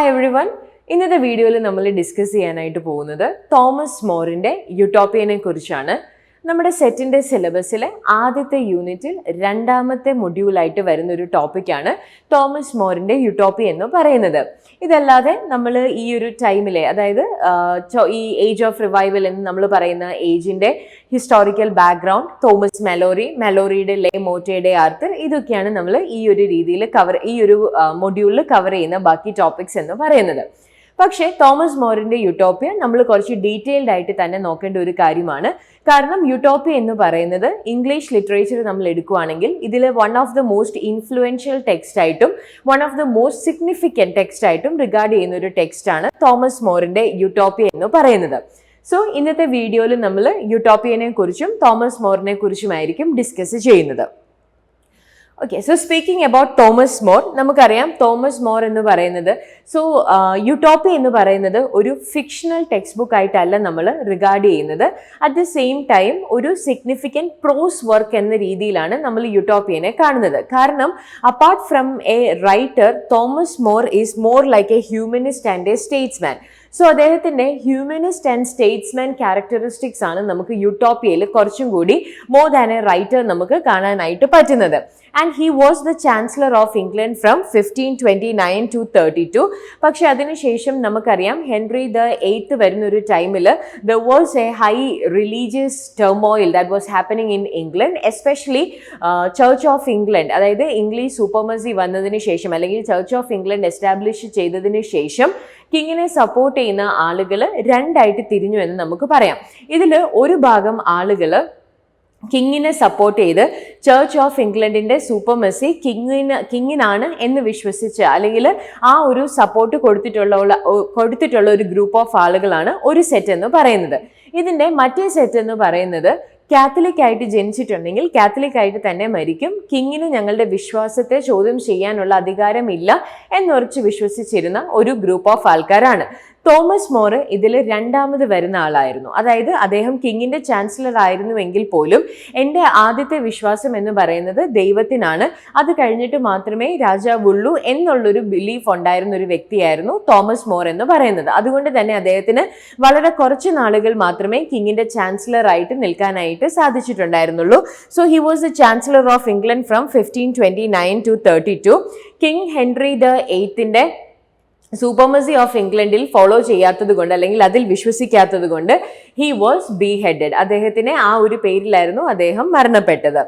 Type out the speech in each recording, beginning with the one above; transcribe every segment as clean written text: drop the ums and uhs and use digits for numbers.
Hi every one. ഇന്നത്തെ വീഡിയോയിൽ നമ്മൾ ഡിസ്കസ് ചെയ്യാനായിട്ട് പോകുന്നത് തോമസ് മോറിൻ്റെ യൂട്ടോപ്പിയനെ കുറിച്ചാണ്. നമ്മുടെ സെറ്റിൻ്റെ സിലബസിലെ ആദ്യത്തെ യൂണിറ്റിൽ രണ്ടാമത്തെ മൊഡ്യൂളായിട്ട് വരുന്ന ഒരു ടോപ്പിക്കാണ് തോമസ് മോറിൻ്റെ യൂട്ടോപ്പിയ എന്ന് പറയുന്നത്. ഇതല്ലാതെ നമ്മൾ ഈ ഒരു ടൈമിലെ, അതായത് ഈ ഏജ് ഓഫ് റിവൈവൽ എന്ന് നമ്മൾ പറയുന്ന ഏജിൻ്റെ ഹിസ്റ്റോറിക്കൽ ബാക്ക്ഗ്രൗണ്ട്, തോമസ് മെലോറിയുടെ ലെ മോറ്റയുടെ ആർത്തർ, ഇതൊക്കെയാണ് നമ്മൾ ഈ ഒരു രീതിയിൽ ഈ ഒരു മൊഡ്യൂളിൽ കവർ ചെയ്യുന്ന ബാക്കി ടോപ്പിക്സ് എന്ന് പറയുന്നത്. പക്ഷേ തോമസ് മോറിൻ്റെ യൂട്ടോപ്പിയ നമ്മൾ കുറച്ച് ഡീറ്റെയിൽഡ് ആയിട്ട് തന്നെ നോക്കേണ്ട ഒരു കാര്യമാണ്. കാരണം യൂട്ടോപ്പിയ എന്ന് പറയുന്നത് ഇംഗ്ലീഷ് ലിറ്ററേച്ചർ നമ്മൾ എടുക്കുകയാണെങ്കിൽ ഇതിൽ one of the most influential text ആയിട്ടും one of the most significant text ആയിട്ടും റിഗാർഡ് ചെയ്യുന്ന ഒരു ടെക്സ്റ്റാണ് തോമസ് മോറിൻ്റെ യൂട്ടോപ്പിയ എന്ന് പറയുന്നത്. സോ ഇന്നത്തെ വീഡിയോയിൽ നമ്മൾ യൂട്ടോപ്പിയനെ കുറിച്ചും തോമസ് മോറിനെ കുറിച്ചുമായിരിക്കും ഡിസ്കസ് ചെയ്യുന്നത്. Okay, so speaking about Thomas more, നമുക്കറിയാം തോമസ് മോർ എന്ന് പറയുന്നത് യൂട്ടോപ്പിയ എന്ന് പറയുന്നത് ഒരു ഫിക്ഷണൽ ടെക്സ്റ്റ് ബുക്ക് ആയിട്ടല്ല നമ്മൾ റിഗാർഡ് ചെയ്യുന്നത്. അറ്റ് ദ സെയിം ടൈം ഒരു സിഗ്നിഫിക്കൻറ്റ് പ്രോസ് വർക്ക് എന്ന രീതിയിലാണ് നമ്മൾ യൂട്ടോപ്പിയനെ കാണുന്നത്. കാരണം apart from A writer, Thomas more is more like A humanist and A statesman. So അദ്ദേഹത്തിൻ്റെ ഹ്യൂമനിസ്റ്റ് ആൻഡ് സ്റ്റേറ്റ്സ്മാൻ ക്യാരക്ടറിസ്റ്റിക്സ് ആണ് നമുക്ക് യൂട്ടോപ്പിയയിൽ കുറച്ചും കൂടി മോർ ദാൻ എ റൈറ്റർ നമുക്ക് കാണാനായിട്ട് പറ്റുന്നത്. And he was the chancellor of England from 1529 to 32. പക്ഷെ അതിനുശേഷം നമുക്കറിയാം ഹെൻറി ദ എയ്ത്ത് വരുന്ന ഒരു ടൈമിൽ there was A high religious turmoil that was happening in England, especially church of England, അതായത് ഇംഗ്ലീഷ് സൂപ്പർമസി വന്നതിന് ശേഷം അല്ലെങ്കിൽ ചർച്ച് ഓഫ് ഇംഗ്ലണ്ട് എസ്റ്റാബ്ലിഷ് ചെയ്തതിന് ശേഷം കിങ്ങിനെ സപ്പോർട്ട് ചെയ്യുന്ന ആളുകൾ രണ്ടായിട്ട് തിരിഞ്ഞു എന്ന് നമുക്ക് പറയാം. ഇതിൽ ഒരു ഭാഗം ആളുകൾ കിങ്ങിനെ സപ്പോർട്ട് ചെയ്ത് ചർച്ച് ഓഫ് ഇംഗ്ലണ്ടിൻ്റെ സൂപ്പർമസി കിങ്ങിനാണ് എന്ന് വിശ്വസിച്ച് അല്ലെങ്കിൽ ആ ഒരു സപ്പോർട്ട് കൊടുത്തിട്ടുള്ള ഒരു ഗ്രൂപ്പ് ഓഫ് ആളുകളാണ് ഒരു സെറ്റ് എന്ന് പറയുന്നത്. ഇതിൻ്റെ മറ്റേ സെറ്റ് എന്ന് പറയുന്നത് കാത്തലിക് ആയിട്ട് ജനിച്ചിട്ടുണ്ടെങ്കിൽ കാത്തലിക് ആയിട്ട് തന്നെ മരിക്കും, കിങ്ങിന് ഞങ്ങളുടെ വിശ്വാസത്തെ ചോദ്യം ചെയ്യാനുള്ള അധികാരമില്ല എന്നുറച്ച് വിശ്വസിച്ചിരുന്ന ഒരു ഗ്രൂപ്പ് ഓഫ് ആൾക്കാരാണ്. തോമസ് മോർ ഇതിൽ രണ്ടാമത് വരുന്ന ആളായിരുന്നു. അതായത് അദ്ദേഹം കിങ്ങിൻ്റെ ചാൻസലർ ആയിരുന്നുവെങ്കിൽ പോലും എൻ്റെ ആദ്യത്തെ വിശ്വാസം എന്ന് പറയുന്നത് ദൈവത്തിനാണ്, അത് കഴിഞ്ഞിട്ട് മാത്രമേ രാജാവുള്ളൂ എന്നുള്ളൊരു ബിലീഫ് ഉണ്ടായിരുന്ന ഒരു വ്യക്തിയായിരുന്നു തോമസ് മോർ എന്ന് പറയുന്നത്. അതുകൊണ്ട് തന്നെ അദ്ദേഹത്തിന് വളരെ കുറച്ച് നാളുകൾ മാത്രമേ കിങ്ങിൻ്റെ ചാൻസലർ ആയിട്ട് നിൽക്കാനായിട്ട് സാധിച്ചിട്ടുണ്ടായിരുന്നുള്ളൂ. So he was the chancellor of England from 1529 to 32. King Henry the എയ്ത്തിൻ്റെ സൂപ്പർമസി ഓഫ് ഇംഗ്ലണ്ടിൽ ഫോളോ ചെയ്യാത്തത് കൊണ്ട് അല്ലെങ്കിൽ അതിൽ വിശ്വസിക്കാത്തത് കൊണ്ട് ഹി വാസ് ബീഹെഡഡ്. അദ്ദേഹത്തിന് ആ ഒരു പേരിലായിരുന്നു അദ്ദേഹം മരണപ്പെട്ടത്.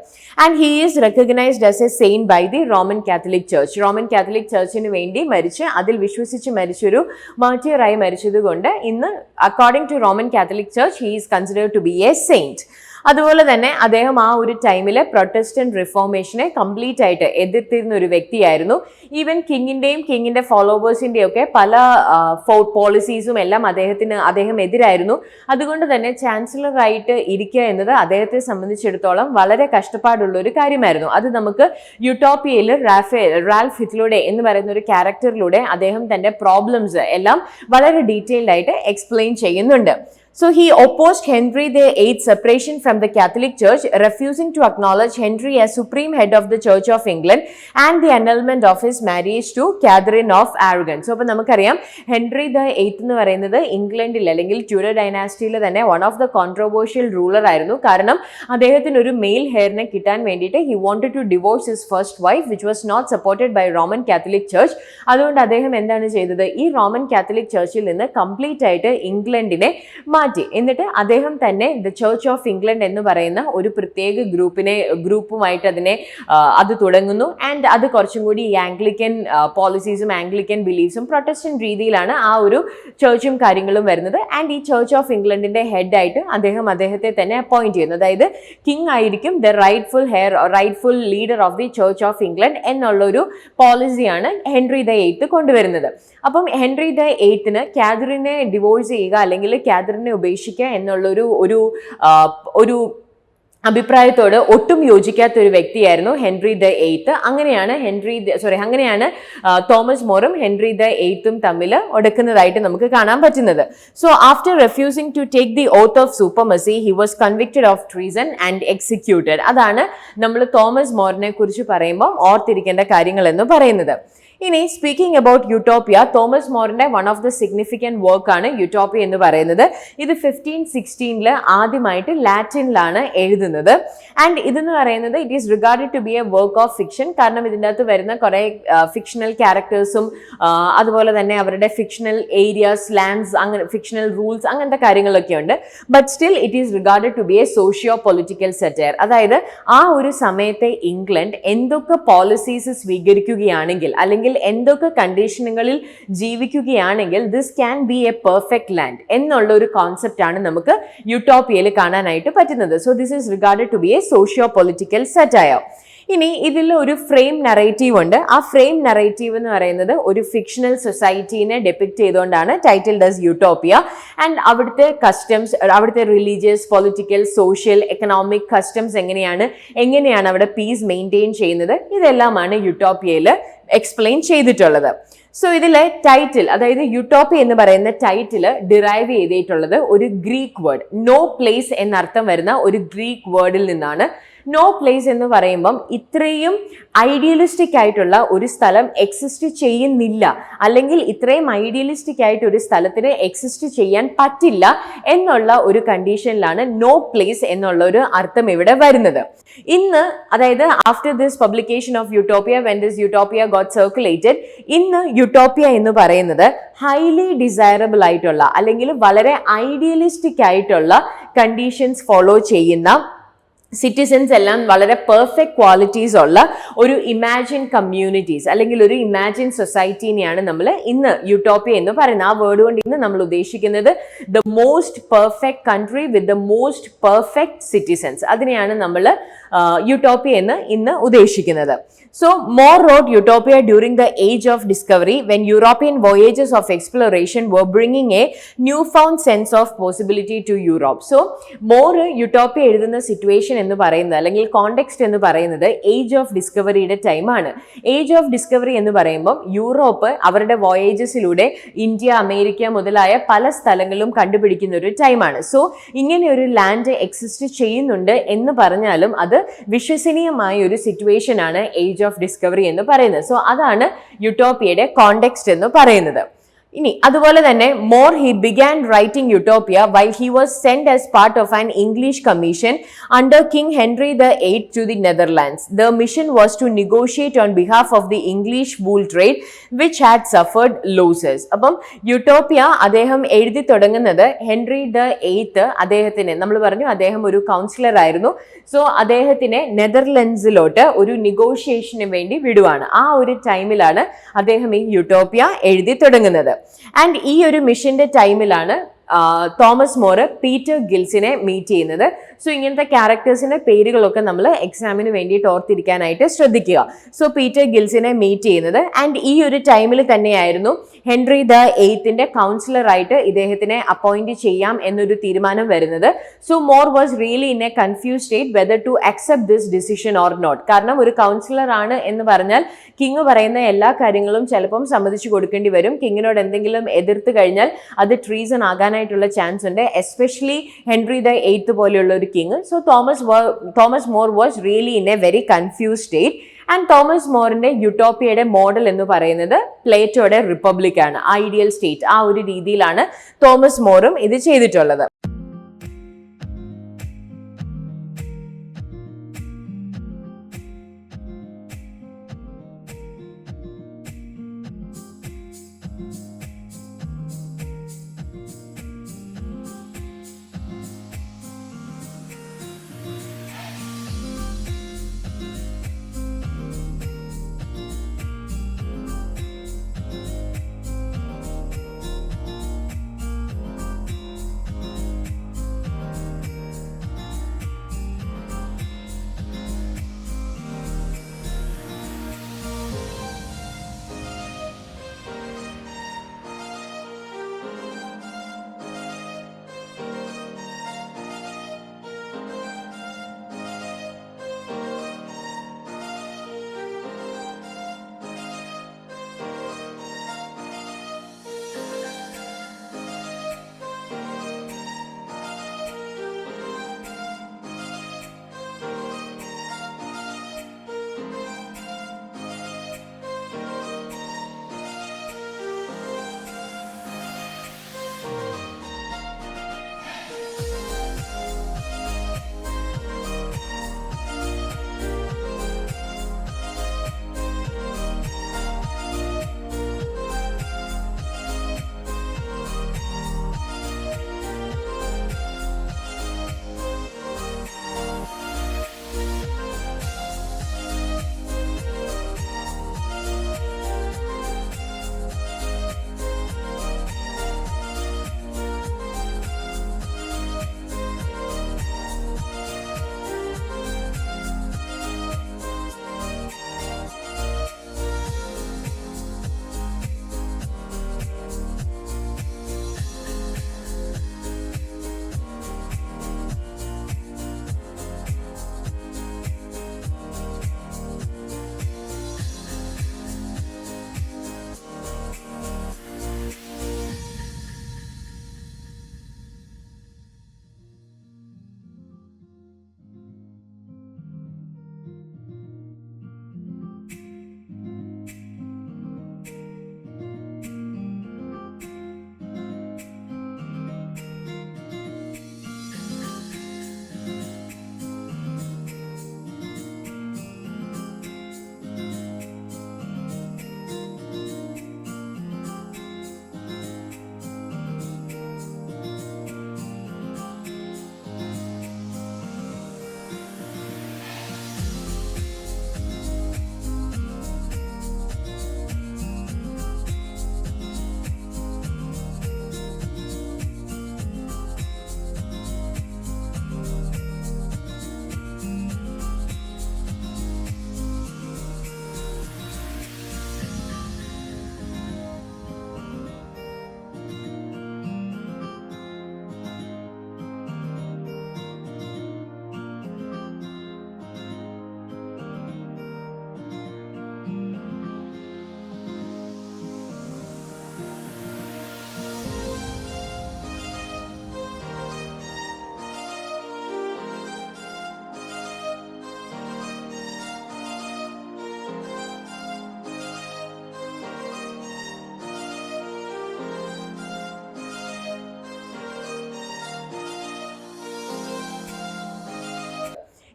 And he is recognised as a saint by the Roman Catholic church. Roman Catholic ചർച്ചിന് വേണ്ടി മരിച്ച് അതിൽ വിശ്വസിച്ച് മരിച്ചൊരു മാർട്ടിയറായി മരിച്ചത് കൊണ്ട് ഇന്ന് according to Roman Catholic church he is considered to be a saint. അതുപോലെ തന്നെ അദ്ദേഹം ആ ഒരു ടൈമിൽ പ്രൊട്ടസ്റ്റന്റ് റിഫോർമേഷനെ കംപ്ലീറ്റ് ആയിട്ട് എതിർത്തിരുന്ന ഒരു വ്യക്തിയായിരുന്നു. ഈവൻ കിങ്ങിൻ്റെ ഫോളോവേഴ്സിൻ്റെയും ഒക്കെ പല പോളിസീസും എല്ലാം അദ്ദേഹം എതിരായിരുന്നു. അതുകൊണ്ട് തന്നെ ചാൻസലറായിട്ട് ഇരിക്കുക എന്നത് അദ്ദേഹത്തെ സംബന്ധിച്ചിടത്തോളം വളരെ കഷ്ടപ്പാടുള്ള ഒരു കാര്യമായിരുന്നു. അത് നമുക്ക് യൂട്ടോപ്പിയയിൽ റാൽഫ് ഹിറ്റ്ലൂടെ എന്ന് പറയുന്ന ഒരു ക്യാരക്ടറിലൂടെ അദ്ദേഹം തൻ്റെ പ്രോബ്ലംസ് എല്ലാം വളരെ ഡീറ്റെയിൽഡ് ആയിട്ട് എക്സ്പ്ലെയിൻ ചെയ്യുന്നുണ്ട്. So he opposed Henry VIII's separation from the Catholic Church, refusing to acknowledge Henry as supreme head of the Church of England and the annulment of his marriage to Catherine of Aragon. So, അപ്പോൾ നമുക്കറിയാം Henry the eighth എന്ന് പറയുന്നത് ഇംഗ്ലണ്ടിൽ അല്ലെങ്കിൽ Tudor ഡൈനാസ്റ്റിയിൽ തന്നെ one of the controversial ruler ആയിരുന്നു. കാരണം അദ്ദേഹത്തിന് ഒരു മെയിൽ ഹെയറിനെ കിട്ടാൻ വേണ്ടിയിട്ട് he wanted to divorce his first wife which was not supported by Roman Catholic church. അതുകൊണ്ട് അദ്ദേഹം എന്താണ് ചെയ്തത്, ഈ റോമൻ കാത്തലിക് ചർച്ചിൽ നിന്ന് കംപ്ലീറ്റ് ആയിട്ട് ഇംഗ്ലണ്ടിനെ മാറ്റി. അദ്ദേഹം തന്നെ ദ ചർച്ച് ഓഫ് ഇംഗ്ലണ്ട് എന്ന് പറയുന്ന ഒരു പ്രത്യേക ഗ്രൂപ്പുമായിട്ട് അത് തുടങ്ങുന്നു. ആൻഡ് അത് കുറച്ചും കൂടി ഈ ആംഗ്ലിക്കൻ പോളിസീസും ആംഗ്ലിക്കൻ ബിലീഫ്സും പ്രൊട്ടസ്റ്റന്റ് രീതിയിലാണ് ആ ഒരു ചർച്ചും കാര്യങ്ങളും വരുന്നത്. ആൻഡ് ഈ ചർച്ച് ഓഫ് ഇംഗ്ലണ്ടിന്റെ ഹെഡായിട്ട് അദ്ദേഹത്തെ തന്നെ അപ്പോയിന്റ് ചെയ്യുന്നു. അതായത് കിങ് ആയിരിക്കും the rightful leader of the church of England എന്നുള്ളൊരു പോളിസിയാണ് ഹെൻറി ദ എയ്ത്ത് കൊണ്ടുവരുന്നത്. അപ്പം ഹെൻറി ദ എയ്ത്തിന് കാതറിനെ ഡിവോഴ്സ് ചെയ്യുക അല്ലെങ്കിൽ കാതറിനെ ഉപേക്ഷിക്കുക എന്നുള്ളൊരു ഒരു അഭിപ്രായത്തോട് ഒട്ടും യോജിക്കാത്ത ഒരു വ്യക്തിയായിരുന്നു ഹെൻറി ദ എയ്ത്ത്. അങ്ങനെയാണ് തോമസ് മോറും ഹെൻറി ദ എയ്ത്തും തമ്മിൽ ഒടുക്കുന്നതായിട്ട് നമുക്ക് കാണാൻ പറ്റുന്നത്. So after refusing to take the oath of supremacy he was convicted of treason and executed. അതാണ് നമ്മൾ തോമസ് മോറിനെ കുറിച്ച് പറയുമ്പോൾ ഓർത്തിരിക്കേണ്ട കാര്യങ്ങൾ എന്ന് പറയുന്നത്. ഇനി സ്പീക്കിംഗ് അബൌട്ട് യൂട്ടോപ്പിയ, തോമസ് മോറിന്റെ one of the significant work ആണ് യൂട്ടോപ്പിയ എന്ന് പറയുന്നത്. ഇത് 1516 ആദ്യമായിട്ട് ലാറ്റിനിലാണ് എഴുതുന്നത്. ആൻഡ് ഇതെന്ന് പറയുന്നത് it is regarded to be a work of fiction. കാരണം ഇതിൻ്റെ അകത്ത് വരുന്ന കുറെ ഫിക്ഷണൽ ക്യാരക്ടേഴ്സും അതുപോലെ തന്നെ അവരുടെ ഫിക്ഷണൽ ഏരിയാസ്, ലാൻഡ്സ്, അങ്ങനെ ഫിക്ഷണൽ റൂൾസ്, അങ്ങനത്തെ കാര്യങ്ങളൊക്കെ ഉണ്ട്. But still it is regarded to be a socio political satire. അതായത് ആ ഒരു സമയത്തെ ഇംഗ്ലണ്ട് എന്തൊക്കെ പോളിസീസ് സ്വീകരിക്കുകയാണെങ്കിൽ അല്ലെങ്കിൽ എന്തൊക്കെ കണ്ടീഷനുകളിൽ ജീവിക്കുകയാണെങ്കിൽ this can be a perfect land എന്നുള്ള ഒരു കോൺസെപ്റ്റ് ആണ് നമുക്ക് യൂട്ടോപ്പിയയിൽ കാണാനായിട്ട് പറ്റുന്നത്. So this is regarded to be a socio political satire. ഇനി ഇതിൽ ഒരു ഫ്രെയിം നറേറ്റീവ് ഉണ്ട്. ആ ഫ്രെയിം നറേറ്റീവ് എന്ന് പറയുന്നത് ഒരു ഫിക്ഷണൽ സൊസൈറ്റീനെ ഡെപിക്ട് ചെയ്തുകൊണ്ടാണ് ടൈറ്റിൽ ഡസ് യൂട്ടോപ്പിയ. ആൻഡ് അവിടുത്തെ കസ്റ്റംസ്, അവിടുത്തെ religious, political, social, economic customs എങ്ങനെയാണ് അവിടെ പീസ് മെയിൻറ്റെയിൻ ചെയ്യുന്നത്, ഇതെല്ലാമാണ് യൂട്ടോപ്പിയയിൽ എക്സ്പ്ലെയിൻ ചെയ്തിട്ടുള്ളത്. സോ ഇതിലെ ടൈറ്റിൽ, അതായത് യൂട്ടോപ്പിയ എന്ന് പറയുന്ന ടൈറ്റില് ഡിറൈവ് ചെയ്തിട്ടുള്ളത് ഒരു ഗ്രീക്ക് വേർഡ്, നോ പ്ലേസ് എന്നർത്ഥം വരുന്ന ഒരു ഗ്രീക്ക് വേർഡിൽ നിന്നാണ്. നോ പ്ലേസ് എന്ന് പറയുമ്പം ഇത്രയും ഐഡിയലിസ്റ്റിക് ആയിട്ടുള്ള ഒരു സ്ഥലം എക്സിസ്റ്റ് ചെയ്യുന്നില്ല, അല്ലെങ്കിൽ ഇത്രയും ഐഡിയലിസ്റ്റിക് ആയിട്ട് ഒരു സ്ഥലത്തിന് എക്സിസ്റ്റ് ചെയ്യാൻ പറ്റില്ല എന്നുള്ള ഒരു കണ്ടീഷനിലാണ് നോ പ്ലേസ് എന്നുള്ള ഒരു അർത്ഥം ഇവിടെ വരുന്നത്. ഇന്ന്, അതായത് after this publication of Utopia, when this Utopia got circulated, ഇന്ന് യൂട്ടോപ്പിയ എന്ന് പറയുന്നത് ഹൈലി ഡിസൈറബിൾ ആയിട്ടുള്ള അല്ലെങ്കിൽ വളരെ ഐഡിയലിസ്റ്റിക് ആയിട്ടുള്ള കണ്ടീഷൻസ് ഫോളോ ചെയ്യുന്ന, സിറ്റിസൻസ് എല്ലാം വളരെ പെർഫെക്റ്റ് ക്വാളിറ്റീസ് ഉള്ള ഒരു ഇമാജിൻ കമ്മ്യൂണിറ്റീസ് അല്ലെങ്കിൽ ഒരു ഇമാജിൻ സൊസൈറ്റീനെയാണ് നമ്മൾ ഇന്ന് യൂട്ടോപ്പിയ എന്ന് പറയുന്നത്. ആ വേർഡ് കൊണ്ട് ഇന്ന് നമ്മൾ ഉദ്ദേശിക്കുന്നത് the most perfect country with the most perfect citizens, അതിനെയാണ് നമ്മൾ യൂട്ടോപ്പിയ എന്ന് ഇന്ന് ഉദ്ദേശിക്കുന്നത്. So More wrote Utopia during the age of discovery, when European voyages of exploration were bringing a newfound sense of possibility to Europe. So More Utopia എഴുതുന്ന situation എന്ന് പറയുന്നത് അല്ലെങ്കിൽ context എന്ന് പറയുന്നത് ഏജ് ഓഫ് ഡിസ്കവറിയുടെ ടൈമാണ്. ഏജ് ഓഫ് ഡിസ്കവറി എന്ന് പറയുമ്പോൾ Europe അവരുടെ വോയേജസിലൂടെ ഇന്ത്യ, അമേരിക്ക മുതലായ പല സ്ഥലങ്ങളും കണ്ടുപിടിക്കുന്ന ഒരു ടൈമാണ്. സോ ഇങ്ങനെ ഒരു ലാൻഡ് എക്സിസ്റ്റ് ചെയ്യുന്നുണ്ട് എന്ന് പറഞ്ഞാലും അത് വിശ്വസനീയമായ ഒരു സിറ്റുവേഷൻ ആണ് ഏജ് ഓഫ് ഡിസ്കവറി എന്ന് പറയുന്നത്. സോ അതാണ് യൂട്ടോപ്പിയയുടെ കോണ്ടെക്സ്റ്റ് എന്ന് പറയുന്നത്. ഇനി അതുപോലെ തന്നെ More he began writing Utopia while he was send as part of an English commission under king Henry the 8th to the Netherlands. The mission was to negotiate on behalf of the English wool trade which had suffered losses. അപ്പം Utopia അദ്ദേഹം എഴുതി തുടങ്ങുന്നത് Henry the 8th അദ്ദേഹത്തിന്, നമ്മൾ പറഞ്ഞു അദ്ദേഹം ഒരു councillor ആയിരുന്നു, സോ അദ്ദേഹത്തിനെ നെതർലൻഡ്സിലോട്ട് ഒരു നെഗോഷിയേഷന് വേണ്ടി വിടുവാണ്. ആ ഒരു ടൈമിലാണ് അദ്ദേഹം ഈ യൂട്ടോപ്പിയ എഴുതി തുടങ്ങുന്നത്. ആൻഡ് ഈ ഒരു മിഷന്റെ ടൈമിലാണ് തോമസ് മോർ പീറ്റർ ഗിൽസിനെ മീറ്റ് ചെയ്യുന്നത്. സോ ഇങ്ങനത്തെ ക്യാരക്ടേഴ്സിന്റെ പേരുകളൊക്കെ നമ്മൾ എക്സാമിന് വേണ്ടിയിട്ട് ഓർത്തിരിക്കാനായിട്ട് ശ്രദ്ധിക്കുക. സോ പീറ്റർ ഗിൽസിനെ മീറ്റ് ചെയ്യുന്നത് ആൻഡ് ഈ ഒരു ടൈമിൽ തന്നെയായിരുന്നു ഹെൻറി ദ 8th കൗൺസിലറായിട്ട് ഇദ്ദേഹത്തിനെ അപ്പോയിന്റ് ചെയ്യാം എന്നൊരു തീരുമാനം വരുന്നത്. So More was really in a confuse state whether to accept this decision or not. കാരണം ഒരു കൗൺസിലർ ആണ് എന്ന് പറഞ്ഞാൽ കിങ് പറയുന്ന എല്ലാ കാര്യങ്ങളും ചിലപ്പം സമ്മതിച്ചു കൊടുക്കേണ്ടി വരും. കിങ്ങിനോട് എന്തെങ്കിലും എതിർത്ത് കഴിഞ്ഞാൽ അത് ട്രീസൺ ആകാനായിട്ടുള്ള ചാൻസ് ഉണ്ട്, എസ്പെഷ്യലി ഹെൻറി ദ 8th പോലെയുള്ള ഒരു king. So Thomas More was really in a very confuse state. And Thomas മോറിന്റെ യൂട്ടോപ്പിയയുടെ മോഡൽ എന്ന് പറയുന്നത് പ്ലേറ്റോയുടെ റിപ്പബ്ലിക് ആണ്, ഐഡിയൽ സ്റ്റേറ്റ്. ആ ഒരു രീതിയിലാണ് തോമസ് മോറും ഇത് ചെയ്തിട്ടുള്ളത്.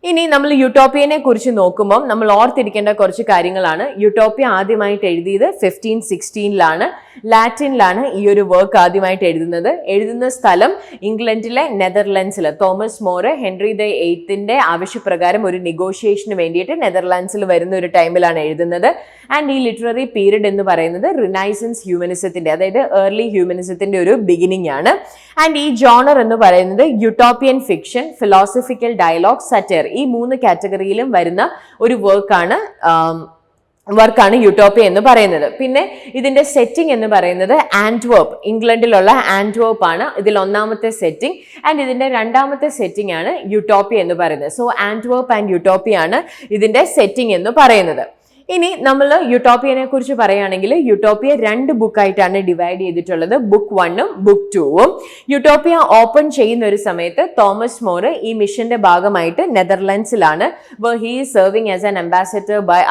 ഇനി നമ്മൾ യൂട്ടോപ്പിയനെ കുറിച്ച് നോക്കുമ്പോൾ നമ്മൾ ഓർത്തിരിക്കേണ്ട കുറച്ച് കാര്യങ്ങളാണ്. യൂട്ടോപ്പിയ ആദ്യമായിട്ട് എഴുതിയത് 1516 ലാറ്റിനിലാണ് ഈ ഒരു വർക്ക് ആദ്യമായിട്ട് എഴുതുന്ന സ്ഥലം ഇംഗ്ലണ്ടിലെ നെതർലാൻഡ്സിൽ. തോമസ് മോർ ഹെൻറി ദ എയ്ത്തിന്റെ ആവശ്യപ്രകാരം ഒരു നെഗോഷിയേഷന് വേണ്ടിയിട്ട് നെതർലാൻഡ്സിൽ വരുന്ന ഒരു ടൈമിലാണ് എഴുതുന്നത്. ആൻഡ് ഈ ലിറ്റററി പീരീഡ് എന്ന് പറയുന്നത് റിനൈസൻസ് ഹ്യൂമനിസത്തിന്റെ, അതായത് ഏർലി ഹ്യൂമനിസത്തിന്റെ ഒരു ബിഗിനിങ് ആണ്. ആൻഡ് ഈ ജോണർ എന്ന് പറയുന്നത് യൂട്ടോപ്പിയൻ ഫിക്ഷൻ, ഫിലോസഫിക്കൽ ഡയലോഗ്, സറ്റയർ, ഈ 3 കാറ്റഗറിയിലും വരുന്ന ഒരു വർക്കാണ് യൂട്ടോപ്പിയ എന്ന് പറയുന്നത്. പിന്നെ ഇതിന്റെ സെറ്റിംഗ് എന്ന് പറയുന്നത് ആന്റ്വേർപ്പ്, ഇംഗ്ലണ്ടിലുള്ള ആന്റ്വേർപ്പ് ആണ് ഇതിൽ ഒന്നാമത്തെ സെറ്റിംഗ്. ആൻഡ് ഇതിന്റെ രണ്ടാമത്തെ സെറ്റിംഗ് ആണ് യൂട്ടോപ്പിയ എന്ന് പറയുന്നത്. സോ ആന്റ്വേർപ്പ് ആൻഡ് യൂട്ടോപ്പിയ ആണ് ഇതിന്റെ സെറ്റിംഗ് എന്ന് പറയുന്നത്. ഇനി നമ്മൾ യൂട്ടോപ്പിയനെ കുറിച്ച് പറയുകയാണെങ്കിൽ യൂട്ടോപ്പിയ 2 ബുക്കായിട്ടാണ് ഡിവൈഡ് ചെയ്തിട്ടുള്ളത്. ബുക്ക് 1ഉം ബുക്ക് 2ഉം. യൂട്ടോപ്പിയ ഓപ്പൺ ചെയ്യുന്ന ഒരു സമയത്ത് തോമസ് മോർ ഈ മിഷന്റെ ഭാഗമായിട്ട് നെതർലാൻഡ്സിലാണ്. He is serving as an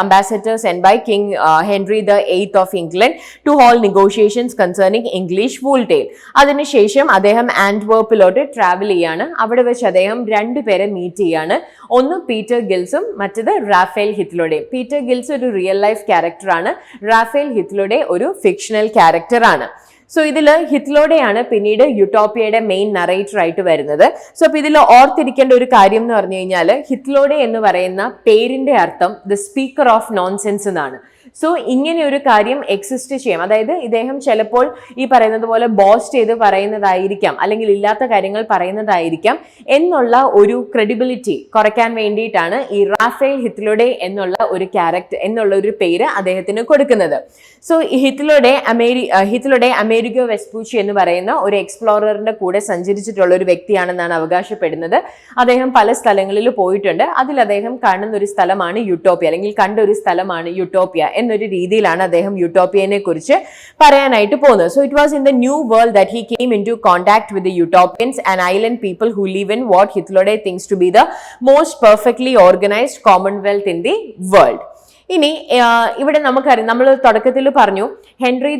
ambassador sent by King Henry VIII of England to hold negotiations concerning English wool trade. അതിനുശേഷം അദ്ദേഹം ആന്റ്വേർപ്പിലോട്ട് ട്രാവൽ ചെയ്യാണ്. അവിടെ വെച്ച് അദ്ദേഹം 2 പേരെ മീറ്റ് ചെയ്യാണ്. ഒന്ന് പീറ്റർ ഗിൽസും മറ്റത് റാഫേൽ ഹിത്ലോഡയും. പീറ്റർ ഗിൽസ് ഒരു റിയൽ ലൈഫ് ക്യാരക്ടറാണ്. റാഫേൽ ഹിത്ലോഡെ ഒരു ഫിക്ഷണൽ ക്യാരക്ടറാണ്. സോ ഇതിൽ ഹിത്ലോഡെയാണ് പിന്നീട് യൂട്ടോപ്പിയയുടെ മെയിൻ നറേറ്റർ ആയിട്ട് വരുന്നത്. സോ അപ്പൊ ഇതിൽ ഓർത്തിരിക്കേണ്ട ഒരു കാര്യം എന്ന് പറഞ്ഞു കഴിഞ്ഞാൽ ഹിത്ലോഡെ എന്ന് പറയുന്ന പേരിന്റെ അർത്ഥം ദ സ്പീക്കർ ഓഫ് നോൺസെൻസ് എന്നാണ്. സോ ഇങ്ങനെ ഒരു കാര്യം എക്സിസ്റ്റ് ചെയ്യാം. അതായത് ഇദ്ദേഹം ചിലപ്പോൾ ഈ പറയുന്നത് പോലെ ബോസ്റ്റ് ചെയ്ത് പറയുന്നതായിരിക്കാം, അല്ലെങ്കിൽ ഇല്ലാത്ത കാര്യങ്ങൾ പറയുന്നതായിരിക്കാം എന്നുള്ള ഒരു ക്രെഡിബിലിറ്റി കുറയ്ക്കാൻ വേണ്ടിയിട്ടാണ് ഈ റാഫേൽ ഹിത്ലോഡെ എന്നുള്ള ഒരു പേര് അദ്ദേഹത്തിന് കൊടുക്കുന്നത്. സോ ഹിത്ലോഡെ അമേരിക്കോ വെസ്പൂച്ചി എന്ന് പറയുന്ന ഒരു എക്സ്പ്ലോററിന്റെ കൂടെ സഞ്ചരിച്ചിട്ടുള്ള ഒരു വ്യക്തിയാണെന്നാണ് അവകാശപ്പെടുന്നത്. അദ്ദേഹം പല സ്ഥലങ്ങളിൽ പോയിട്ടുണ്ട്. അതിൽ അദ്ദേഹം കാണുന്ന ഒരു സ്ഥലമാണ് യൂട്ടോപ്പിയ, അല്ലെങ്കിൽ കണ്ട ഒരു സ്ഥലമാണ് യൂട്ടോപ്പിയ എന്നൊരു രീതിയിലാണ് അദ്ദേഹം യൂട്ടോപ്പിയനെ കുറിച്ച് പറയാനായിട്ട് പോകുന്നത്. So it was in the new world that he came into contact with the Utopians and island people who live in what Hythloday thinks to be the most perfectly organised commonwealth in the world. ഇനി ഇവിടെ നമുക്കറിയാം, നമ്മൾ തുടക്കത്തിൽ പറഞ്ഞു Henry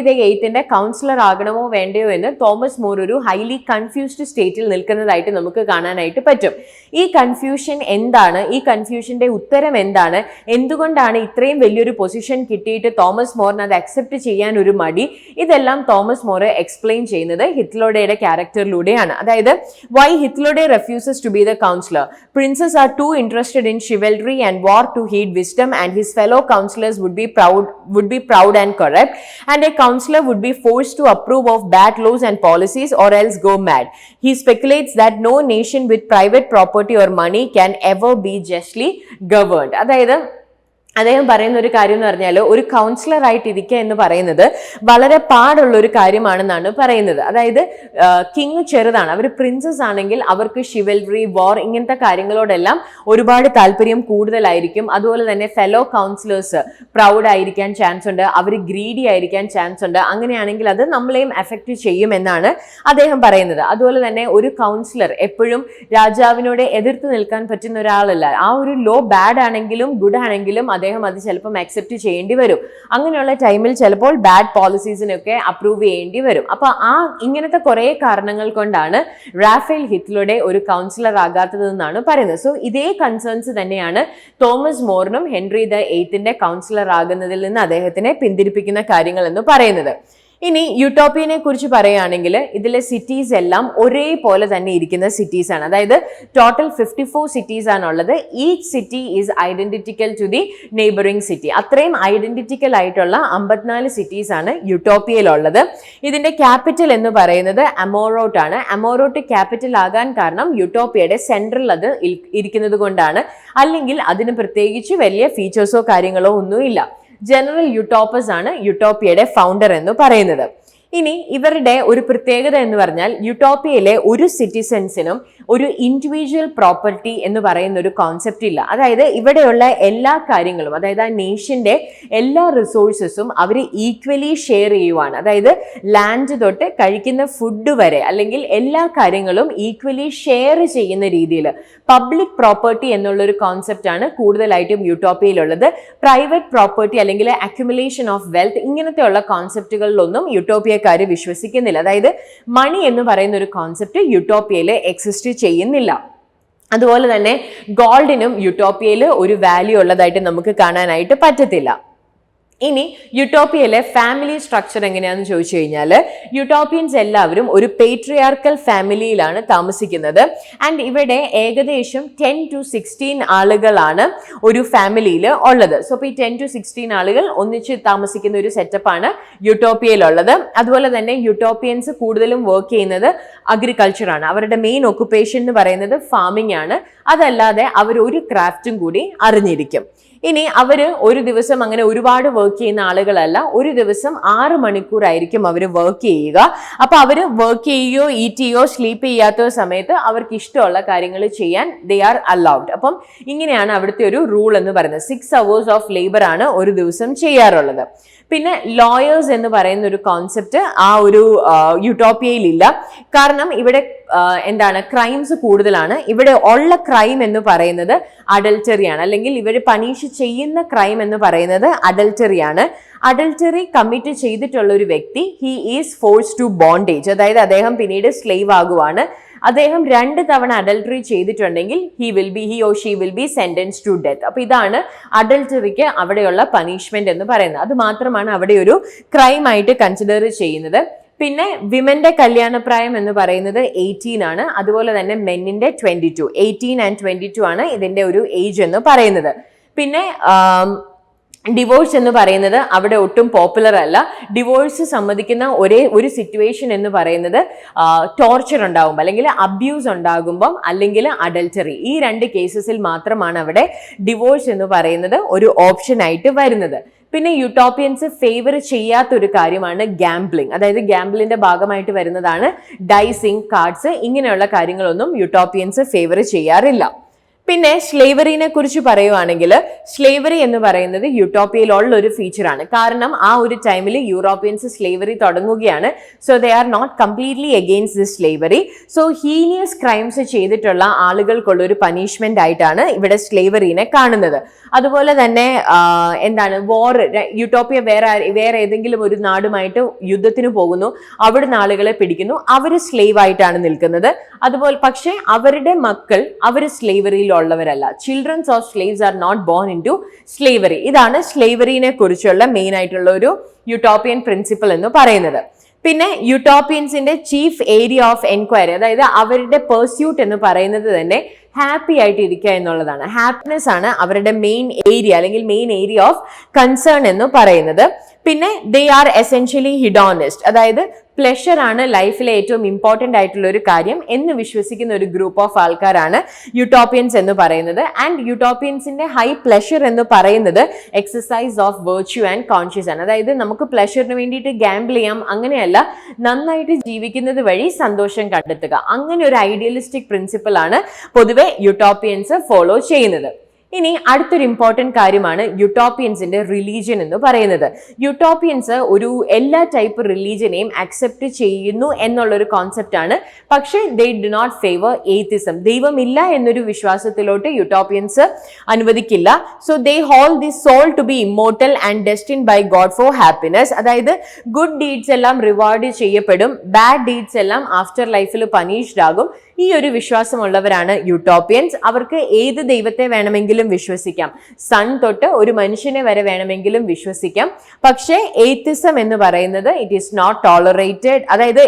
the എയ്ത്തിന്റെ counsellor ആകണമോ വേണ്ടയോ എന്ന് തോമസ് മോർ ഒരു ഹൈലി കൺഫ്യൂസ്ഡ് സ്റ്റേറ്റിൽ നിൽക്കുന്നതായിട്ട് നമുക്ക് കാണാനായിട്ട് പറ്റും. ഈ കൺഫ്യൂഷൻ എന്താണ്, ഈ കൺഫ്യൂഷന്റെ ഉത്തരം എന്താണ്, എന്തുകൊണ്ടാണ് ഇത്രയും വലിയൊരു പൊസിഷൻ കിട്ടിയിട്ട് തോമസ് മോറിന് അത് അക്സെപ്റ്റ് ചെയ്യാൻ ഒരു മടി, ഇതെല്ലാം തോമസ് മോർ എക്സ്പ്ലെയിൻ ചെയ്യുന്നത് ഹിത്ലോഡയുടെ ക്യാരക്ടറിലൂടെയാണ്. അതായത് why Hythloday refuses to be the counsellor. Princes are too interested in chivalry and war to heed wisdom, and his fellow councillors would be proud and corrupt, and a councillor would be forced to approve of bad laws and policies or else go mad. He speculates that no nation with private property or money can ever be justly governed. അതായത് അദ്ദേഹം പറയുന്ന ഒരു കാര്യം എന്ന് പറഞ്ഞാൽ ഒരു councillor ആയിട്ട് ഇരിക്കുക എന്ന് പറയുന്നത് വളരെ പാടുള്ള ഒരു കാര്യമാണെന്നാണ് പറയുന്നത്. അതായത് കിങ് ചെറുതാണ്, അവർ പ്രിൻസസ് ആണെങ്കിൽ അവർക്ക് ഷിവൽറി, വാർ ഇങ്ങനത്തെ കാര്യങ്ങളോടെല്ലാം ഒരുപാട് താല്പര്യം കൂടുതലായിരിക്കും. അതുപോലെ തന്നെ ഫെലോ കൗൺസിലേഴ്സ് പ്രൗഡ് ആയിരിക്കാൻ ചാൻസ് ഉണ്ട്, അവർ ഗ്രീഡി ആയിരിക്കാൻ ചാൻസ് ഉണ്ട്. അങ്ങനെയാണെങ്കിൽ അത് നമ്മളെയും എഫക്റ്റ് ചെയ്യും എന്നാണ് അദ്ദേഹം പറയുന്നത്. അതുപോലെ തന്നെ ഒരു കൗൺസിലർ എപ്പോഴും രാജാവിനോട് എതിർത്ത് നിൽക്കാൻ പറ്റുന്ന ഒരാളല്ല. ആ ഒരു ലോ ബാഡ് ആണെങ്കിലും ഗുഡ് ആണെങ്കിലും അദ്ദേഹം അത് ചിലപ്പോൾ അക്സെപ്റ്റ് ചെയ്യേണ്ടി വരും. അങ്ങനെയുള്ള ടൈമിൽ ചിലപ്പോൾ ബാഡ് പോളിസീസിനൊക്കെ അപ്രൂവ് ചെയ്യേണ്ടി വരും. അപ്പൊ ഇങ്ങനത്തെ കുറെ കാരണങ്ങൾ കൊണ്ടാണ് റാഫേൽ ഹിത്ലോഡെ ഒരു കൗൺസിലർ ആകാത്തതെന്നാണ് പറയുന്നത്. സോ ഇതേ കൺസേൺസ് തന്നെയാണ് തോമസ് മോറിനും ഹെൻറി ദ എയ്ത്തിന്റെ കൗൺസിലർ ആകുന്നതിൽ നിന്ന് അദ്ദേഹത്തിനെ പിന്തിരിപ്പിക്കുന്ന കാര്യങ്ങൾ എന്ന് പറയുന്നത്. ഇനി യൂട്ടോപ്പിയനെ കുറിച്ച് പറയുകയാണെങ്കിൽ ഇതിലെ സിറ്റീസ് എല്ലാം ഒരേപോലെ തന്നെ ഇരിക്കുന്ന സിറ്റീസ് ആണ്. അതായത് ടോട്ടൽ 54 സിറ്റീസ് ആണുള്ളത്. Each city is identical to the neighbouring city. അത്രയും ഐഡന്റിറ്റിക്കൽ ആയിട്ടുള്ള 54 സിറ്റീസ് ആണ് യൂട്ടോപ്പിയയിലുള്ളത്. ഇതിന്റെ ക്യാപിറ്റൽ എന്ന് പറയുന്നത് അമോറോട്ട് ആണ്. അമോറോട്ട് ക്യാപിറ്റൽ ആകാൻ കാരണം യൂട്ടോപ്പിയയുടെ സെൻട്രൽ അത് ഇരിക്കുന്നത് കൊണ്ടാണ്. അല്ലെങ്കിൽ അതിന് പ്രത്യേകിച്ച് വലിയ ഫീച്ചേഴ്സോ കാര്യങ്ങളോ ഒന്നുമില്ല. ജനറൽ യൂട്ടോപ്പസ് ആണ് യൂട്ടോപ്പിയയുടെ ഫൗണ്ടർ എന്ന് പറയുന്നത്. ഇനി ഇവരുടെ ഒരു പ്രത്യേകത എന്ന് പറഞ്ഞാൽ യൂട്ടോപ്പിയയിലെ ഒരു സിറ്റിസൺസിനും ഒരു ഇൻഡിവിജ്വൽ പ്രോപ്പർട്ടി എന്ന് പറയുന്ന ഒരു കോൺസെപ്റ്റ് ഇല്ല. അതായത് ഇവിടെയുള്ള എല്ലാ കാര്യങ്ങളും, അതായത് ആ നേഷന്റെ എല്ലാ റിസോഴ്സസും അവർ ഈക്വലി ഷെയർ ചെയ്യുവാണ്. അതായത് ലാൻഡ് തൊട്ട് കഴിക്കുന്ന ഫുഡ് വരെ അല്ലെങ്കിൽ എല്ലാ കാര്യങ്ങളും ഈക്വലി ഷെയർ ചെയ്യുന്ന രീതിയിൽ പബ്ലിക് പ്രോപ്പർട്ടി എന്നുള്ളൊരു കോൺസെപ്റ്റ് ആണ് കൂടുതലായിട്ടും യൂട്ടോപ്പിയയിലുള്ളത്. പ്രൈവറ്റ് പ്രോപ്പർട്ടി അല്ലെങ്കിൽ അക്യുമുലേഷൻ ഓഫ് വെൽത്ത് ഇങ്ങനത്തെയുള്ള കോൺസെപ്റ്റുകളിലൊന്നും യൂട്ടോപ്പിയക്കാർ വിശ്വസിക്കുന്നില്ല. അതായത് മണി എന്ന് പറയുന്ന ഒരു കോൺസെപ്റ്റ് യൂട്ടോപ്പിയയിൽ എക്സിസ്റ്റ് ചെയ്യുന്നില്ല. അതുപോലെ തന്നെ ഗോൾഡിനും യൂട്ടോപ്പിയയിൽ ഒരു വാല്യൂ ഉള്ളതായിട്ട് നമുക്ക് കാണാനായിട്ട് പറ്റത്തില്ല. ഇനി യൂട്ടോപ്പിയയിലെ ഫാമിലി സ്ട്രക്ചർ എങ്ങനെയാണെന്ന് ചോദിച്ചു കഴിഞ്ഞാൽ യൂട്ടോപ്പിയൻസ് എല്ലാവരും ഒരു പേട്രിയാർക്കൽ ഫാമിലിയിലാണ് താമസിക്കുന്നത്. ആൻഡ് ഇവിടെ ഏകദേശം 10 to 16 ആളുകളാണ് ഒരു ഫാമിലിയിൽ ഉള്ളത്. സോ ഇപ്പോൾ ഈ 10 to 16 ആളുകൾ ഒന്നിച്ച് താമസിക്കുന്ന ഒരു സെറ്റപ്പാണ് യൂട്ടോപ്പിയയിലുള്ളത്. അതുപോലെ തന്നെ യൂട്ടോപ്പിയൻസ് കൂടുതലും വർക്ക് ചെയ്യുന്നത് അഗ്രികൾച്ചറാണ്. അവരുടെ മെയിൻ ഒക്കുപ്പേഷൻ എന്ന് പറയുന്നത് ഫാമിംഗ് ആണ്. അതല്ലാതെ അവർ ഒരു ക്രാഫ്റ്റും കൂടി അറിഞ്ഞിരിക്കും. ഇനി അവര് ഒരു ദിവസം അങ്ങനെ ഒരുപാട് വർക്ക് ചെയ്യുന്ന ആളുകളല്ല. ഒരു ദിവസം 6 മണിക്കൂറായിരിക്കും അവർ വർക്ക് ചെയ്യുക. അപ്പൊ അവര് വർക്ക് ചെയ്യുകയോ ഈറ്റ് ചെയ്യുകയോ സ്ലീപ്പ് ചെയ്യാത്ത സമയത്ത് അവർക്ക് ഇഷ്ടമുള്ള കാര്യങ്ങൾ ചെയ്യാൻ ദേ ആർ അലൗഡ്. അപ്പം ഇങ്ങനെയാണ് അവിടുത്തെ ഒരു റൂൾ എന്ന് പറയുന്നത്. 6 hours ഓഫ് ലേബർ ആണ് ഒരു ദിവസം ചെയ്യാറുള്ളത്. പിന്നെ ലോയേഴ്സ് എന്ന് പറയുന്ന ഒരു കോൺസെപ്റ്റ് ആ ഒരു യൂട്ടോപ്പിയയിലില്ല. കാരണം ഇവിടെ എന്താണ് ക്രൈംസ് കൂടുതലാണ്. ഇവിടെ ഉള്ള ക്രൈം എന്ന് പറയുന്നത് അഡൽറ്ററിയാണ്, അല്ലെങ്കിൽ ഇവർ പണിഷ് ചെയ്യുന്ന ക്രൈം എന്ന് പറയുന്നത് അഡൽറ്ററിയാണ്. അഡൽറ്ററി കമ്മിറ്റ് ചെയ്തിട്ടുള്ള ഒരു വ്യക്തി he is force to bondage, അതായത് അദ്ദേഹം പിന്നീട് സ്ലേവ് ആകുവാണ്. അദ്ദേഹം 2 തവണ അഡൽട്ടറി ചെയ്തിട്ടുണ്ടെങ്കിൽ he or she will be sentenced to death. അപ്പൊ ഇതാണ് അഡൽട്ടറിക്ക് അവിടെയുള്ള പണിഷ്മെന്റ് എന്ന് പറയുന്നത്. അത് മാത്രമാണ് അവിടെ ഒരു ക്രൈം ആയിട്ട് കൺസിഡർ ചെയ്യുന്നത്. പിന്നെ വിമന്റെ കല്യാണപ്രായം എന്ന് പറയുന്നത് 18 ആണ്. അതുപോലെ തന്നെ മെന്നിന്റെ 22, 18 and 22 ആണ് ഇതിന്റെ ഒരു ഏജ് എന്ന് പറയുന്നത്. പിന്നെ ഡിവോഴ്സ് എന്ന് പറയുന്നത് അവിടെ ഒട്ടും പോപ്പുലർ അല്ല. ഡിവോഴ്സ് സമ്മതിക്കുന്ന ഒരേ ഒരു സിറ്റുവേഷൻ എന്ന് പറയുന്നത് ടോർച്ചർ ഉണ്ടാകുമ്പോൾ, അല്ലെങ്കിൽ അബ്യൂസ് ഉണ്ടാകുമ്പം, അല്ലെങ്കിൽ അഡൽറ്ററി. ഈ 2 കേസസിൽ മാത്രമാണ് അവിടെ ഡിവോഴ്സ് എന്ന് പറയുന്നത് ഒരു ഓപ്ഷൻ ആയിട്ട് വരുന്നത്. പിന്നെ യൂട്ടോപ്പിയൻസ് ഫേവർ ചെയ്യാത്തൊരു കാര്യമാണ് ഗാംബ്ലിംഗ്. അതായത് ഗാംബ്ലിന്റെ ഭാഗമായിട്ട് വരുന്നതാണ് ഡൈസിങ്, കാർഡ്സ്, ഇങ്ങനെയുള്ള കാര്യങ്ങളൊന്നും യൂട്ടോപ്പിയൻസ് ഫേവർ ചെയ്യാറില്ല. പിന്നെ സ്ലേവറിനെ കുറിച്ച് പറയുവാണെങ്കിൽ സ്ലേവറി എന്ന് പറയുന്നത് യൂട്ടോപ്പിയയിലുള്ള ഒരു ഫീച്ചറാണ്. കാരണം ആ ഒരു ടൈമിൽ യൂറോപ്യൻസ് സ്ലേവറി തുടങ്ങുകയാണ്. So they are not completely against the slavery. So heinous crimes ചെയ്തിട്ടുള്ള ആളുകൾക്കുള്ള ഒരു പനിഷ്മെന്റ് ആയിട്ടാണ് ഇവിടെ സ്ലേവറിനെ കാണുന്നത്. അതുപോലെ തന്നെ വോർ, യൂട്ടോപ്പിയ വേറെ ഏതെങ്കിലും ഒരു നാടുമായിട്ട് യുദ്ധത്തിന് പോകുന്നു, അവിടുന്ന് ആളുകളെ പിടിക്കുന്നു, അവർ സ്ലേവ് ആയിട്ടാണ് നിൽക്കുന്നത്. അതുപോലെ പക്ഷെ അവരുടെ മക്കൾ അവർ സ്ലേവറിയിൽ ഉള്ളവരല്ല. Childrens of slaves are not born into slavery. ഇതാണ് സ്ലേവറിനെ കുറിച്ചുള്ള മെയിൻ ആയിട്ടുള്ള ഒരു യൂട്ടോപ്പിയൻ പ്രിൻസിപ്പിൾ എന്ന് പറയുന്നത്. പിന്നെ യൂട്ടോപ്പിയൻസിന്റെ ചീഫ് ഏരിയ ഓഫ് എൻക്വയറി, അതായത് അവരുടെ പെർസ്യൂട്ട് എന്ന് പറയുന്നത് തന്നെ ഹാപ്പി ആയിട്ട് ഇരിക്കുക എന്നുള്ളതാണ്. ഹാപ്പിനെസ് ആണ് അവരുടെ മെയിൻ ഏരിയ, അല്ലെങ്കിൽ മെയിൻ ഏരിയ ഓഫ് കൺസേൺ എന്ന് പറയുന്നത്. പിന്നെ ദേ ആർ എസെൻഷ്യലി ഹിഡോണിസ്റ്റ്, അതായത് പ്ലഷർ ആണ് ലൈഫിലെ ഏറ്റവും ഇമ്പോർട്ടന്റ് ആയിട്ടുള്ള ഒരു കാര്യം എന്ന് വിശ്വസിക്കുന്ന ഒരു ഗ്രൂപ്പ് ഓഫ് ആൾക്കാരാണ് യൂട്ടോപ്പിയൻസ് എന്ന് പറയുന്നത്. ആൻഡ് യൂട്ടോപ്പിയൻസിന്റെ ഹൈ പ്ലഷർ എന്ന് പറയുന്നത് exercise of virtue and conscious ആണ്. അതായത് നമുക്ക് പ്ലഷറിന് വേണ്ടിയിട്ട് ഗാംബിൾ ചെയ്യാം, അങ്ങനെയല്ല, നന്നായിട്ട് ജീവിക്കുന്നത് വഴി സന്തോഷം കണ്ടെത്തുക. അങ്ങനെ ഒരു ഐഡിയലിസ്റ്റിക് പ്രിൻസിപ്പിൾ ആണ് പൊതുവെ യൂട്ടോപ്പിയൻസ് ഫോളോ ചെയ്യുന്നത്. ഇനി അടുത്തൊരു ഇമ്പോർട്ടന്റ് കാര്യമാണ് യൂട്ടോപ്പിയൻസിന്റെ റിലീജിയൻ എന്ന് പറയുന്നത്. യൂട്ടോപ്പിയൻസ് ഒരു എല്ലാ ടൈപ്പ് റിലീജിയനെയും അക്സെപ്റ്റ് ചെയ്യുന്നു എന്നുള്ളൊരു കോൺസെപ്റ്റ് ആണ്. പക്ഷേ they do not favour atheism. ദൈവമില്ല എന്നൊരു വിശ്വാസത്തിലോട്ട് യൂട്ടോപ്പിയൻസ് അനുവദിക്കില്ല. So they hold the soul to be immortal and destined by God for happiness. അതായത് ഗുഡ് ഡീഡ്സ് എല്ലാം റിവാർഡ് ചെയ്യപ്പെടും, ബാഡ് ഡീഡ്സ് എല്ലാം ആഫ്റ്റർ ലൈഫിൽ പനീഷ്ഡ് ആകും. ഈ ഒരു വിശ്വാസമുള്ളവരാണ് യൂട്ടോപ്പിയൻസ്. അവർക്ക് ഏത് ദൈവത്തെ വേണമെങ്കിലും വിശ്വസിക്കാം, സൺ തൊട്ട് ഒരു മനുഷ്യനെ വരെ വേണമെങ്കിലും വിശ്വസിക്കാം. പക്ഷേ എയ്ത്തിസം എന്ന് പറയുന്നത് ഇറ്റ് ഈസ് നോട്ട് ടോളറേറ്റഡ്. അതായത്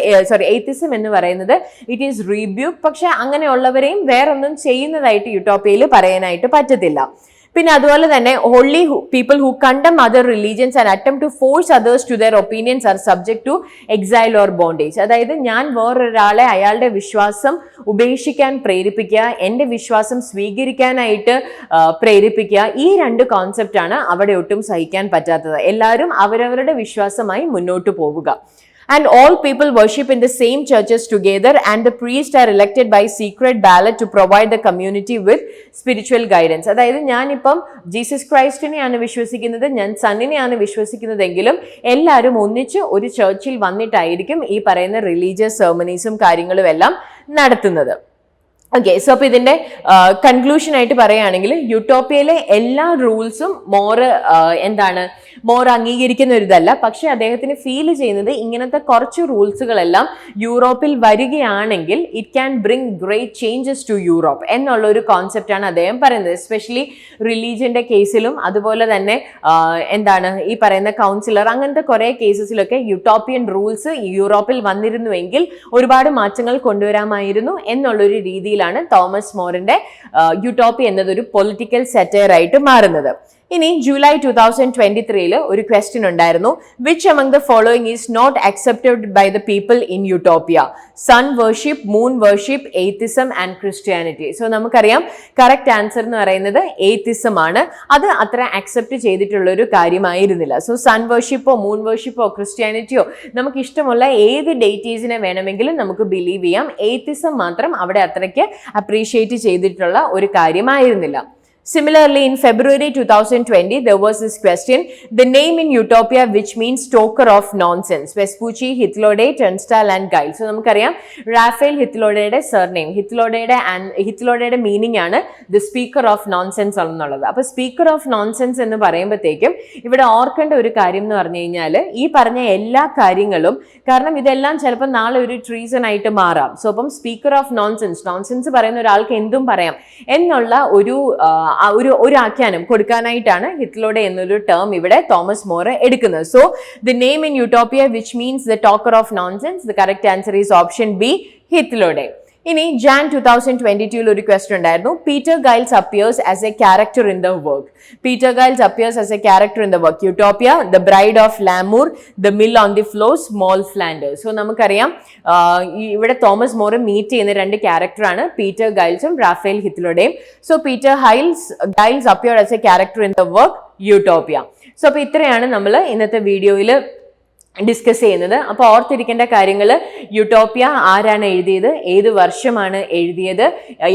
എയ്ത്തിസം എന്ന് പറയുന്നത് ഇറ്റ് ഈസ് റീബ്യൂക്ക്. പക്ഷെ അങ്ങനെയുള്ളവരെയും വേറൊന്നും ചെയ്യുന്നതായിട്ട് യൂട്ടോപ്പിയയിൽ പറയാനായിട്ട് പറ്റത്തില്ല. പിന്നെ അതുപോലെ തന്നെ only people who condemn other religions and attempt to force others to their opinions are subject to exile or bondage. അതായത് ഞാൻ വേറൊരാളെ അയാളുടെ വിശ്വാസം ഉപേക്ഷിക്കാൻ പ്രേരിപ്പിക്കുക, എൻ്റെ വിശ്വാസം സ്വീകരിക്കാനായിട്ട് പ്രേരിപ്പിക്കുക, ഈ 2 കോൺസെപ്റ്റ് ആണ് അവിടെ ഒട്ടും സഹിക്കാൻ പറ്റാത്തത്. എല്ലാവരും അവരവരുടെ വിശ്വാസമായി മുന്നോട്ട് പോവുക. And all people worship in the same churches together, and the priests are elected by secret ballot to provide the community with spiritual guidance. അതായത് ഞാനിപ്പം ജീസസ് ക്രൈസ്റ്റിനെയാണ് വിശ്വസിക്കുന്നത്, ഞാൻ സണ്ണിനെയാണ് വിശ്വസിക്കുന്നതെങ്കിലും എല്ലാവരും ഒന്നിച്ച് ഒരു ചർച്ചിൽ വന്നിട്ടായിരിക്കും ഈ പറയുന്ന റിലീജിയസ് സെർമണീസും കാര്യങ്ങളും എല്ലാം നടത്തുന്നത്. ഓക്കെ, സോ അപ്പൊ ഇതിന്റെ കൺക്ലൂഷൻ ആയിട്ട് പറയുകയാണെങ്കിൽ യൂട്ടോപ്പിയയിലെ എല്ലാ റൂൾസും മോർ അംഗീകരിക്കുന്ന ഒരു ഇതല്ല. പക്ഷെ അദ്ദേഹത്തിന് ഫീൽ ചെയ്യുന്നത് ഇങ്ങനത്തെ കുറച്ച് റൂൾസുകളെല്ലാം യൂറോപ്പിൽ വരികയാണെങ്കിൽ it can bring great changes to Europe എന്നുള്ള ഒരു കോൺസെപ്റ്റാണ് അദ്ദേഹം പറയുന്നത്. എസ്പെഷ്യലി റിലീജിയന്റെ കേസിലും അതുപോലെ തന്നെ എന്താണ് ഈ പറയുന്ന കൗൺസിലർ അങ്ങനത്തെ കുറെ കേസസിലൊക്കെ യൂട്ടോപ്പിയൻ റൂൾസ് യൂറോപ്പിൽ വന്നിരുന്നുവെങ്കിൽ ഒരുപാട് മാറ്റങ്ങൾ കൊണ്ടുവരാമായിരുന്നു എന്നുള്ളൊരു രീതിയിലാണ് തോമസ് മോറിന്റെ യൂട്ടോപ്പി എന്നതൊരു പൊളിറ്റിക്കൽ സെറ്റയർ ആയിട്ട് മാറുന്നത്. ഇനി ജൂലൈ 2023 ഒരു ക്വസ്റ്റ്യൻ ഉണ്ടായിരുന്നു. Which among the following is not accepted by the people in utopia? Sun worship, moon worship, atheism and Christianity. So നമുക്കറിയാം കറക്റ്റ് ആൻസർ എന്ന് പറയുന്നത് എയ്ത്തിസം ആണ്. അത് അത്ര അക്സെപ്റ്റ് ചെയ്തിട്ടുള്ള ഒരു കാര്യമായിരുന്നില്ല. സോ സൺ വർഷിപ്പോ മൂൺ വർഷിപ്പോ ക്രിസ്ത്യാനിറ്റിയോ നമുക്ക് ഇഷ്ടമുള്ള ഏത് ഡേറ്റീസിനെ വേണമെങ്കിലും നമുക്ക് ബിലീവ് ചെയ്യാം. എയ്ത്തിസം മാത്രം അവിടെ അത്രയ്ക്ക് അപ്രീഷിയേറ്റ് ചെയ്തിട്ടുള്ള ഒരു കാര്യമായിരുന്നില്ല. Similarly, in February 2020, there was this question, the name in utopia which means talker of nonsense, Vespucci, Hythloday, Turnstile and Guile. So, നമുക്കറിയാം റാഫേൽ ഹിത്ലോഡയുടെ സർനെയിം, ഹിത്ലോഡയുടെ മീനിങ് ആണ് ദ സ്പീക്കർ ഓഫ് നോൺസെൻസ് എന്നുള്ളത്. അപ്പൊ speaker of nonsense എന്ന് പറയുമ്പോഴത്തേക്കും ഇവിടെ ഓർക്കേണ്ട ഒരു കാര്യം എന്ന് പറഞ്ഞു കഴിഞ്ഞാൽ ഈ പറഞ്ഞ എല്ലാ കാര്യങ്ങളും, കാരണം ഇതെല്ലാം ചിലപ്പോൾ നാളെ ഒരു ട്രീസൺ ആയിട്ട് മാറാം. സോ അപ്പം സ്പീക്കർ ഓഫ് നോൺസെൻസ് പറയുന്ന ഒരാൾക്ക് എന്തും പറയാം എന്നുള്ള ഒരു ആഖ്യാനം കൊടുക്കാനായിട്ടാണ് ഹിത്ലോഡെ എന്നൊരു ടേം ഇവിടെ തോമസ് മോർ എടുക്കുന്നത്. So the name in Utopia which means the talker of nonsense, the correct answer is option B, Hythloday. ഇനി ജാൻ 2022 ഒരു ക്വസ്റ്റ്യൻ ഉണ്ടായിരുന്നു. Peter Giles appears as a character in the work. Peter Giles appears as a character in the work. Utopia, the bride of Lammermoor, the mill on the Floss, small Flanders. So നമുക്കറിയാം ഇവിടെ Thomas More meet ചെയ്യുന്ന രണ്ട് ക്യാരക്ടറാണ് Peter ഗൈൽസും Raphael ഹിത്ലോഡയും. So Peter Giles appeared as a character in the work Utopia. So അപ്പൊ ഇത്രയാണ് നമ്മൾ ഇന്നത്തെ വീഡിയോയിൽ ഡിസ്കസ് ചെയ്യുന്നത്. അപ്പോൾ ഓർത്തിരിക്കേണ്ട കാര്യങ്ങൾ, യൂട്ടോപ്പിയ ആരാണ് എഴുതിയത്, ഏത് വർഷമാണ് എഴുതിയത്,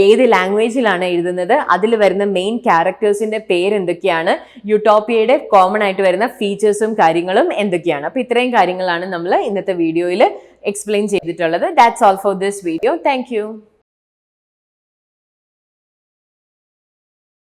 ഏത് ലാംഗ്വേജിലാണ് എഴുതുന്നത്, അതിൽ വരുന്ന മെയിൻ ക്യാരക്ടേഴ്സിന്റെ പേര് എന്തൊക്കെയാണ്, യൂട്ടോപ്പിയയുടെ കോമൺ ആയിട്ട് വരുന്ന ഫീച്ചേഴ്സും കാര്യങ്ങളും എന്തൊക്കെയാണ്. അപ്പോൾ ഇത്രയും കാര്യങ്ങളാണ് നമ്മൾ ഇന്നത്തെ വീഡിയോയിൽ എക്സ്പ്ലെയിൻ ചെയ്തിട്ടുള്ളത്. That's all for this video. Thank you.